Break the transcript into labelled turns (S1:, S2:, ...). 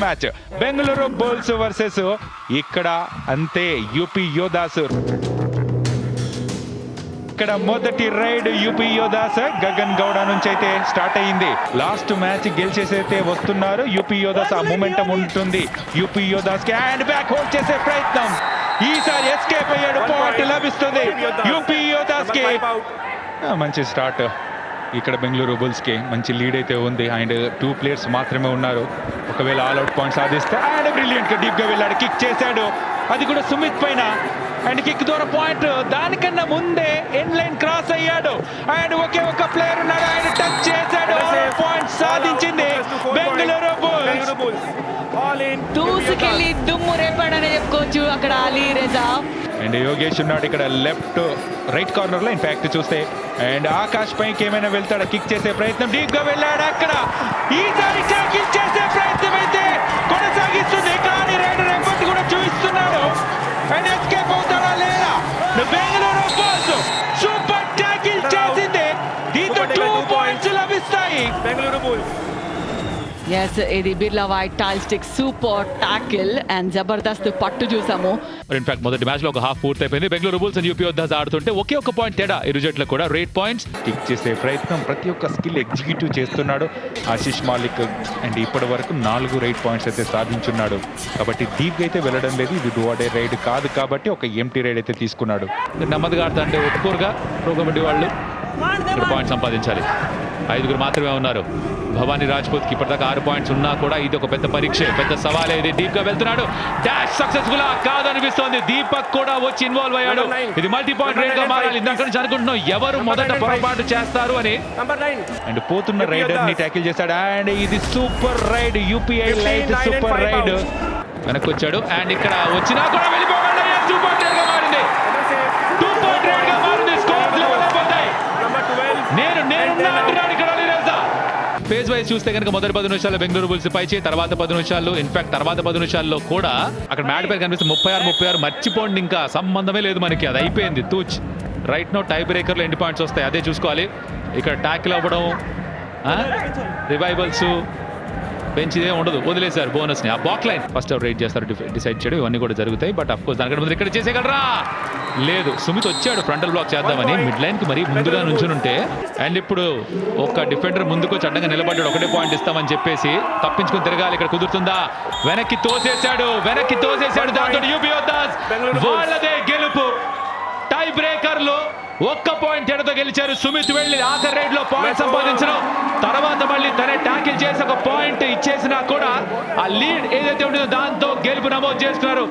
S1: Match Bengaluru bulls versus ఇక్కడ అంతే UP Yoddhas. ఇక్కడ మొదటి రైడ్ యూపీ యోధాస్ గగన్ గౌడ నుంచి అయితే స్టార్ట్ అయ్యింది. లాస్ట్ మ్యాచ్ గెలిచేసైతే వస్తున్నారు యూపీ యోధాస్. ఆ మూమెంటం ఉంటుంది యూపీ యోధాస్ కి. హ్యాండ్ బ్యాక్ హోల్డ్ చేసే ప్రయత్నం, ఈసారి ఎస్కేప్ అయ్యాడు. పాయింట్ లభిస్తుంది యూపీ యోధాస్ కి. మంచి స్టార్ట్ ఇక్కడ బెంగళూరు బుల్స్ కి. మంచి లీడ్ అయితే ఉంది అండ్ 2 ప్లేయర్స్ మాత్రమే ఉన్నారు. ఒకవేళ ఆల్ అవుట్ పాయింట్ సాధిస్తే అండ్ బ్రిలియంట్ గా డీప్ గా వెళ్ళాడు, కిక్ చేశాడు, అది కూడా సుమిత్ పైన. అండ్ కిక్ ద్వారా పాయింట్, దానికన్నా ముందే ఎండ్ లైన్ క్రాస్ అయ్యాడు అండ్ ఒకే ఒక ప్లేయర్ ఉన్నాడు, ఆయన టచ్ చేశాడు. పాయింట్ సాధించింది బెంగళూరు బుల్స్.
S2: దూసుకెళ్ళి దుమ్ము రేపాడని చెప్పుకోవచ్చు అక్కడ అలీ రెజా.
S1: అండ్ యోగేష్ ఉన్నాడు ఇక్కడ లెఫ్ట్ రైట్ కార్నర్ లో ఇన్ఫాక్ట్ చూస్తే. అండ్ ఆకాష్ పైకి ఏమైనా వెళ్తాడా, కిక్ చేసే ప్రయత్నం, డీప్ గా వెళ్ళాడు అక్కడ. ఈసారి ట్యాకిల్ చేసే ప్రయత్నం అయితే కొనసాగిస్తుంది, కానీ రైడర్ ఎఫర్ట్ కూడా చూపిస్తున్నాడు. అండ్ ఎస్కేప్ అవుతాడా లేదా? బెంగళూరు బుల్స్ సూపర్ ట్యాకిల్ చేసింది, దీంతో 2 పాయింట్స్ లభిస్తాయి బెంగళూరు బుల్స్.
S2: ఎస్, ఇది Birla white tile stick super tackle and జబర్దస్త్ పట్టు చూసాము.
S3: ఇన్ఫాక్ట్ మొదటి మ్యాచ్ లో ఒక హాఫ్ పూర్తి అయిపోయింది. Bengaluru bulls and UP Yoddhas ఆడుతుంటే ఒకే ఒక పాయింట్ తేడా ఇరు జట్లకు కూడా. Rate points.
S1: కిక్ చేసే ప్రయత్నం, ప్రతి ఒక్క స్కిల్ ఎగ్జిక్యూటివ్ చేస్తున్నాడు ఆశీష్ మాలిక్. అండ్ ఇప్పటి వరకు 4 రైట్ పాయింట్స్ అయితే సాధించున్నాడు. కాబట్టి డీప్ అయితే వెళ్ళడం లేదు, ఇది డూఅడే రైడ్ కాదు కాబట్టి ఒక ఎంటీ రైడ్ అయితే తీసుకున్నాడు.
S3: నెమ్మదిగా ఆడుతా అంటే ఒప్పుకోరుగా ప్రో కబడ్డీ వాళ్ళు. ఇక్కడ పాయింట్ సంపాదించాలి. 5 మాత్రమే ఉన్నారు. భవానీ రాజ్పూత్ కి ఇప్పటిదాకా 6 పాయింట్స్ ఉన్నా కూడా ఇది ఒక పెద్ద పరీక్ష, పెద్ద సవాలే. ఇది డీప్ గా వెళ్తున్నాడు, డాష్ సక్సెస్ఫుల్ కాదనిపిస్తోంది. దీపక్ కూడా వచ్చి ఇన్వాల్వ్ అయ్యాడు. ఇది మల్టీ పాయింట్ రేట్ గా మారాలి. ఇందాక నుంచి అనుకుంటున్నాం ఎవరు మొదట పొరపాటు చేస్తారు అని.
S1: అండ్ పోతున్న రైడర్ ని ట్యాకిల్ చేశాడు. అండ్ ఇది super ride, UPI light super ride.
S3: వెనక్కి వచ్చాడు అండ్ ఇక్కడ వచ్చినా కూడా వెళ్ళిపోగలడు. 2 పాయింట్ రేట్ గా మారింది, 2 పాయింట్ రేట్ గా మారింది. స్కోర్ లెవెల్ అయిపోతాయి. నేను అంటున్నాడు ఇక్కడ అలీ రెజా. ఫేజ్ వైజ్ చూస్తే కనుక మొదటి 10 నిమిషాల్లో బెంగళూరు బుల్స్ పైచే, తర్వాత 10 నిమిషాల్లో ఇన్ఫాక్ట్ తర్వాత 10 నిమిషాల్లో కూడా అక్కడ మ్యాట్ పేరు కనిపిస్తుంది 36 మర్చిపోండి, ఇంకా సంబంధమే లేదు మనకి, అది అయిపోయింది తూచ్. రైట్ నో టై బ్రేకర్లో ఎన్ని పాయింట్స్ వస్తాయి అదే చూసుకోవాలి. ఇక్కడ ట్యాకిల్ అవ్వడం, రివైవల్స్, బెంచ్ ఇదే ఉండదు, వదిలేశారు బోనస్ ని. ఆ బాక్ లైన్ ఫస్ట్ ఎవరు రైట్ చేస్తారు డిసైడ్ చేయడం, ఇవన్నీ కూడా జరుగుతాయి. బట్ అఫ్ కోర్స్ దానికంటే ముందు ఇక్కడ చేసేయగలరా? లేదు, సుమిత్ వచ్చాడు ఫ్రంటల్ బ్లాక్ చేద్దామని, మిడ్ లైన్ కి మరీ ముందుగా నుంచునుంటే. అండ్ ఇప్పుడు ఒక డిఫెండర్ ముందుకు చట్టంగా నిలబడ్డాడు, ఒకటే పాయింట్ ఇస్తామని చెప్పేసి తప్పించుకుని తిరగాలి. ఇక్కడ కుదురుతుందా? వెనక్కి తోసేశాడు. దాంతో యూపీ యోధాస్ వాళ్ళదే గెలుపు. టై బ్రేకర్లు ఒక్క పాయింట్ తేడాతో గెలిచారు. సుమిత్ వెళ్ళి ఆఖరి రైడ్ లో పాయింట్ సంపాదించడం, తర్వాత మళ్ళీ తనే ట్యాకిల్ చేసి ఒక పాయింట్ ఇచ్చేసినా కూడా ఆ లీడ్ ఏదైతే ఉంటుందో దాంతో గెలుపు నమోదు చేసుకున్నారు.